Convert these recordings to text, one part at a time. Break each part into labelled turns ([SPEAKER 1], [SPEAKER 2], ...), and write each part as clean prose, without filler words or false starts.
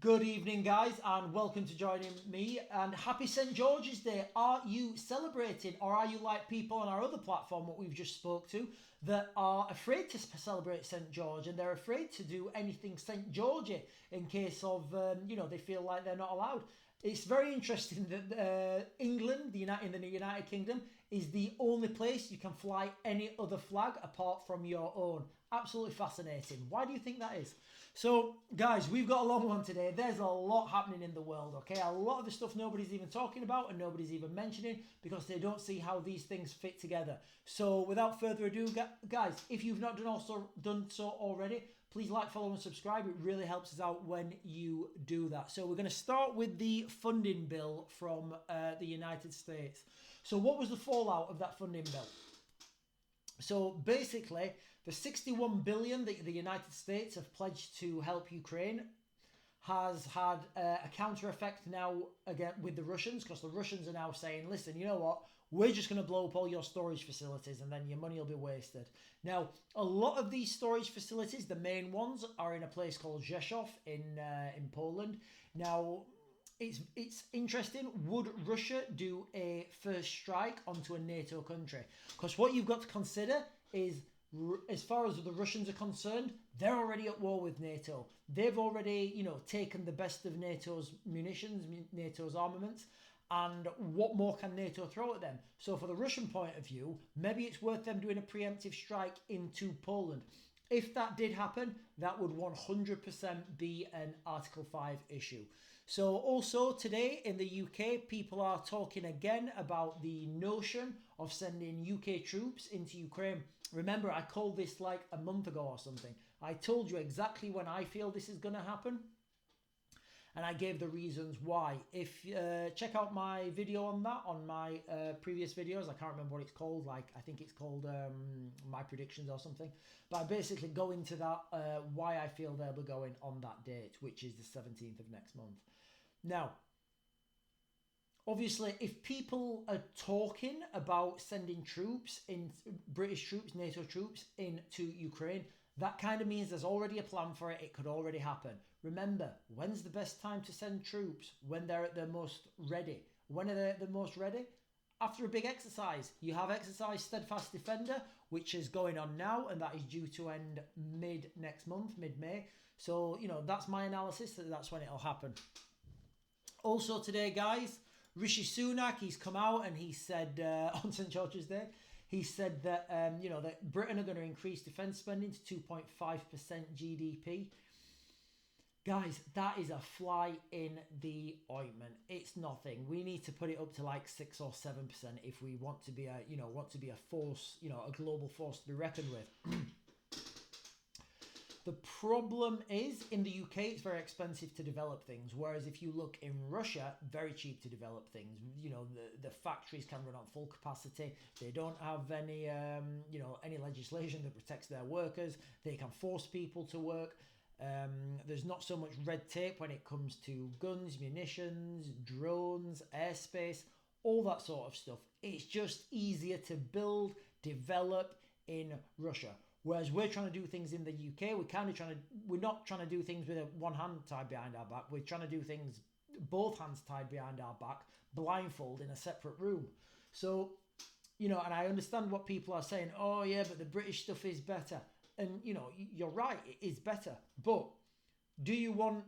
[SPEAKER 1] Good evening, guys, and welcome to joining me. And happy St. George's Day. Are you celebrating, or are you like people on our other platform, what we've just spoke to, that are afraid to celebrate St. George and they're afraid to do anything St. George-y in case of, they feel like they're not allowed? It's very interesting that England, in the United Kingdom, is the only place you can fly any other flag apart from your own. Absolutely fascinating. Why do you think that is? So, guys, we've got a long one today. There's a lot happening in the world, okay? A lot of the stuff nobody's even talking about and nobody's even mentioning because they don't see how these things fit together. So, without further ado, guys, if you've not done so already, please like, follow, and subscribe. It really helps us out when you do that. So, we're going to start with the funding bill from the United States. So, what was the fallout of that funding bill? So basically, the 61 billion that the United States have pledged to help Ukraine has had a counter effect now again with the Russians, because the Russians are now saying, listen, you know what, we're just going to blow up all your storage facilities and then your money will be wasted. Now, a lot of these storage facilities, the main ones, are in a place called Rzeszów in Poland. Now, it's interesting. Would Russia do a first strike onto a NATO country? Because what you've got to consider is, as far as the Russians are concerned, they're already at war with NATO. They've already, taken the best of NATO's munitions, NATO's armaments, and what more can NATO throw at them? So for the Russian point of view, maybe it's worth them doing a preemptive strike into Poland. If that did happen, that would 100% be an Article 5 issue. So also today in the UK, people are talking again about the notion of sending UK troops into Ukraine. Remember, I called this like a month ago or something. I told you exactly when I feel this is going to happen. And I gave the reasons why. If check out my video on that, on my previous videos. I can't remember what it's called. I think it's called My Predictions or something. But I basically go into that, why I feel they'll be going on that date, which is the 17th of next month. Now, obviously, if people are talking about sending troops, British troops, NATO troops, into Ukraine, that kind of means there's already a plan for it. It could already happen. Remember, when's the best time to send troops? When they're at their most ready. When are they at the most ready? After a big exercise. You have exercise Steadfast Defender, which is going on now, and that is due to end mid-next month, mid-May. So, that's my analysis, that's when it'll happen. Also today, guys, Rishi Sunak, he's come out and he said on St. George's Day, he said that, that Britain are going to increase defence spending to 2.5% GDP. Guys, that is a fly in the ointment. It's nothing. We need to put it up to like 6 or 7% if we want to be a force, a global force to be reckoned with. The problem is, in the UK, it's very expensive to develop things. Whereas if you look in Russia, very cheap to develop things. The factories can run on full capacity. They don't have any, any legislation that protects their workers. They can force people to work. There's not so much red tape when it comes to guns, munitions, drones, airspace, all that sort of stuff. It's just easier to build, develop in Russia. Whereas we're trying to do things in the UK, we're not trying to do things with one hand tied behind our back. We're trying to do things both hands tied behind our back, blindfold in a separate room. So, and I understand what people are saying. Oh yeah, but the British stuff is better. And, you're right, it is better. But do you want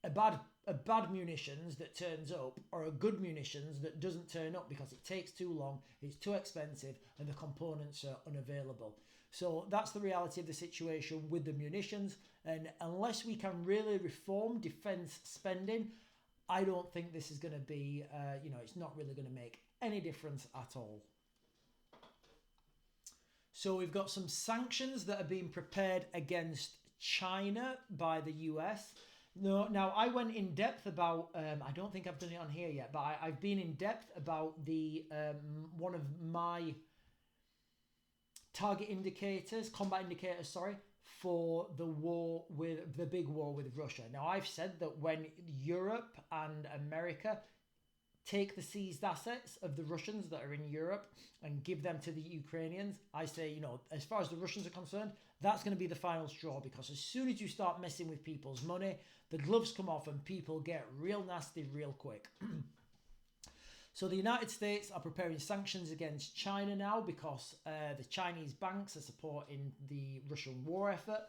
[SPEAKER 1] a bad munitions that turns up, or a good munitions that doesn't turn up because it takes too long, it's too expensive, and the components are unavailable? So that's the reality of the situation with the munitions. And unless we can really reform defence spending, I don't think this is going to be, it's not really going to make any difference at all. So we've got some sanctions that are being prepared against China by the US. Now, I went in depth about, I don't think I've done it on here yet, but I've been in depth about the one of my combat indicators, for the big war with Russia. Now, I've said that when Europe and America take the seized assets of the Russians that are in Europe and give them to the Ukrainians. I say, as far as the Russians are concerned, that's going to be the final straw, because as soon as you start messing with people's money, the gloves come off and people get real nasty real quick. So the United States are preparing sanctions against China now because the Chinese banks are supporting the Russian war effort.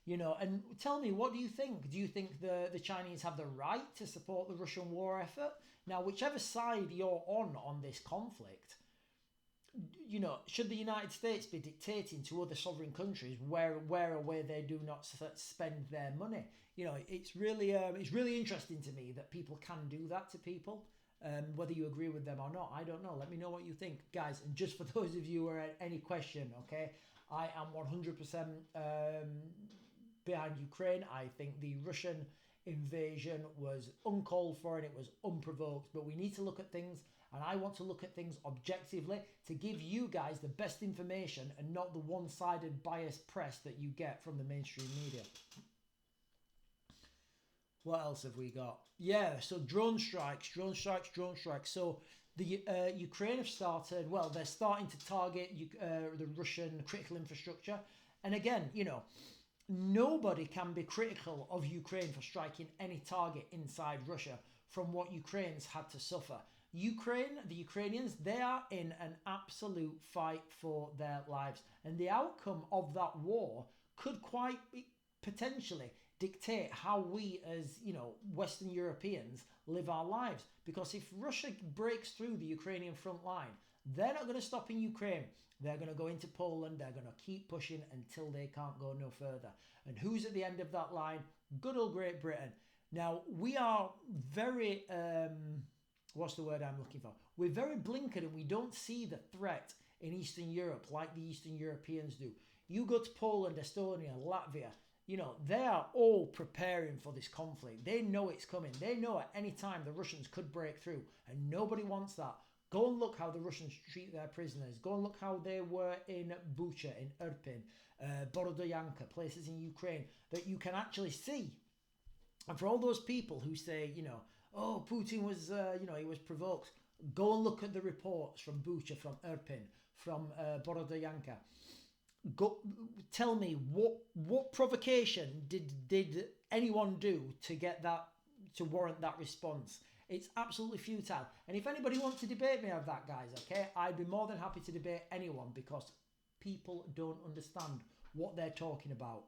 [SPEAKER 1] And tell me, what do you think? Do you think the Chinese have the right to support the Russian war effort? Now, whichever side you're on this conflict, should the United States be dictating to other sovereign countries where or where they do not spend their money? It's really interesting to me that people can do that to people. Whether you agree with them or not, I don't know. Let me know what you think, guys. And just for those of you who are at any question, okay, I am 100% behind Ukraine. I think the Russian invasion was uncalled for and it was unprovoked, but we need to look at things, and I want to look at things objectively to give you guys the best information and not the one-sided biased press that you get from the mainstream media. What else have we got? Yeah, so drone strikes. So the Ukraine have started, well, they're starting to target the Russian critical infrastructure. And again, nobody can be critical of Ukraine for striking any target inside Russia from what Ukraine's had to suffer. The Ukrainians, they are in an absolute fight for their lives. And the outcome of that war could quite potentially dictate how we as Western Europeans live our lives, because if Russia breaks through the Ukrainian front line, they're not going to stop in Ukraine. They're going to go into Poland. They're going to keep pushing until they can't go no further. And who's at the end of that line? Good old Great Britain. Now, we are very what's the word I'm looking for? We're very blinkered and we don't see the threat in Eastern Europe like the Eastern Europeans do. You go to Poland, Estonia, Latvia, they are all preparing for this conflict. They know it's coming. They know at any time the Russians could break through, and nobody wants that. Go and look how the Russians treat their prisoners. Go and look how they were in Bucha, in Irpin, Borodoyanka, places in Ukraine that you can actually see. And for all those people who say, oh, Putin was, he was provoked, go and look at the reports from Bucha, from Irpin, from Borodoyanka. Go, tell me what provocation did anyone do to get that, to warrant that response? It's absolutely futile. And if anybody wants to debate me of that, guys, okay, I'd be more than happy to debate anyone, because people don't understand what they're talking about.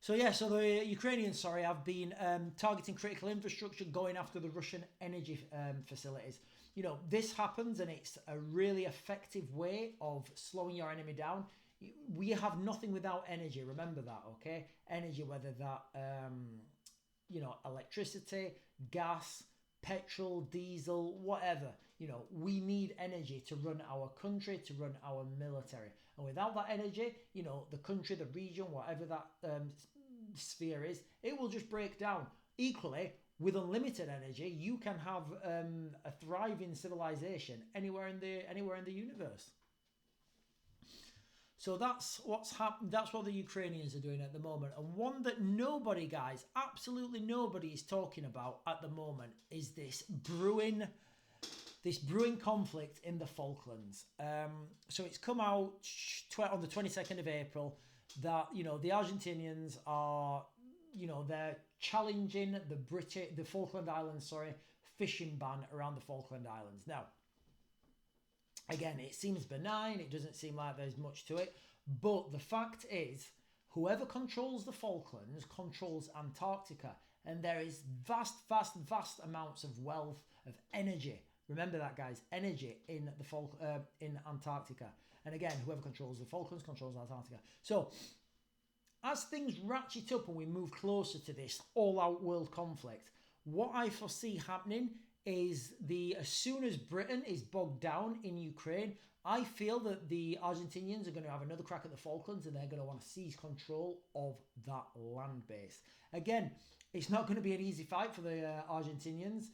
[SPEAKER 1] So the Ukrainians, have been targeting critical infrastructure, going after the Russian energy facilities. This happens, and it's a really effective way of slowing your enemy down. We have nothing without energy. Remember that, okay? Energy, whether that, electricity, gas, petrol, diesel, whatever. We need energy to run our country, to run our military. And without that energy, the country, the region, whatever that sphere is, it will just break down. Equally, with unlimited energy, you can have a thriving civilization anywhere in the universe. So that's what's happened. That's what the Ukrainians are doing at the moment. And one that nobody, guys, absolutely nobody is talking about at the moment is this brewing conflict in the Falklands. So it's come out on the 22nd of April that, the Argentinians are, they're challenging the Falkland Islands, fishing ban around the Falkland Islands. Now, again, it seems benign. It doesn't seem like there's much to it. But the fact is, whoever controls the Falklands controls Antarctica. And there is vast amounts of wealth, of energy. Remember that, guys. Energy in in Antarctica. And again, whoever controls the Falklands controls Antarctica. So, as things ratchet up and we move closer to this all-out world conflict, what I foresee happening is as soon as Britain is bogged down in Ukraine, I feel that the Argentinians are going to have another crack at the Falklands, and they're going to want to seize control of that land base. Again, it's not going to be an easy fight for the Argentinians.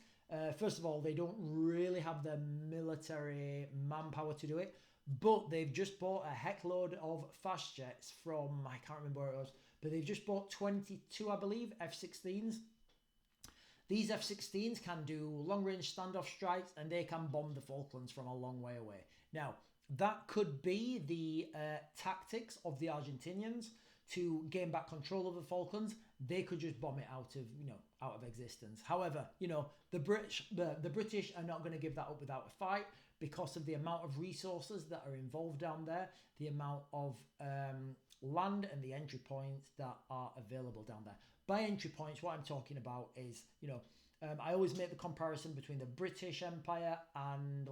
[SPEAKER 1] First of all, they don't really have the military manpower to do it, but they've just bought a heckload of fast jets from, I can't remember where it was, but they've just bought 22, I believe, F-16s. These F-16s can do long-range standoff strikes, and they can bomb the Falklands from a long way away. Now, that could be the tactics of the Argentinians to gain back control of the Falklands. They could just bomb it out of existence. However, the British are not going to give that up without a fight, because of the amount of resources that are involved down there, the amount of land and the entry points that are available down there. By entry points, what I'm talking about is, I always make the comparison between the British Empire and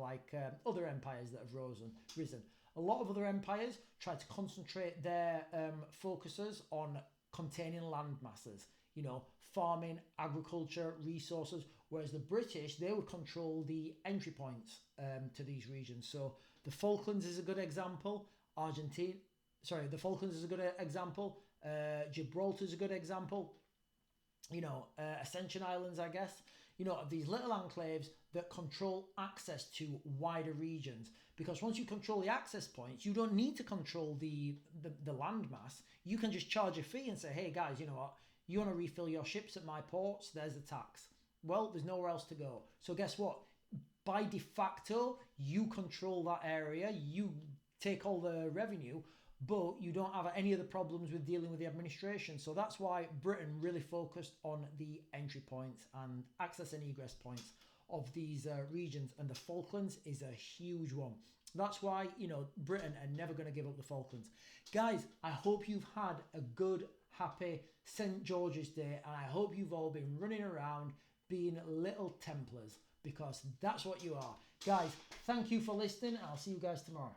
[SPEAKER 1] other empires that have risen. A lot of other empires try to concentrate their focuses on containing land masses, farming, agriculture, resources, whereas the British, they would control the entry points to these regions. So the Falklands is a good example. The Falklands is a good example. Gibraltar is a good example. Ascension Islands, I guess, of these little enclaves that control access to wider regions. Because once you control the access points, you don't need to control the land mass. You can just charge a fee and say, hey guys, you know what? You want to refill your ships at my ports? There's a tax. Well, there's nowhere else to go. So guess what? By de facto, you control that area. You take all the revenue, but you don't have any of the problems with dealing with the administration. So that's why Britain really focused on the entry points and access and egress points of these regions. And the Falklands is a huge one. That's why, Britain are never going to give up the Falklands. Guys, I hope you've had a good, happy St. George's Day. And I hope you've all been running around being little Templars, because that's what you are. Guys, thank you for listening. And I'll see you guys tomorrow.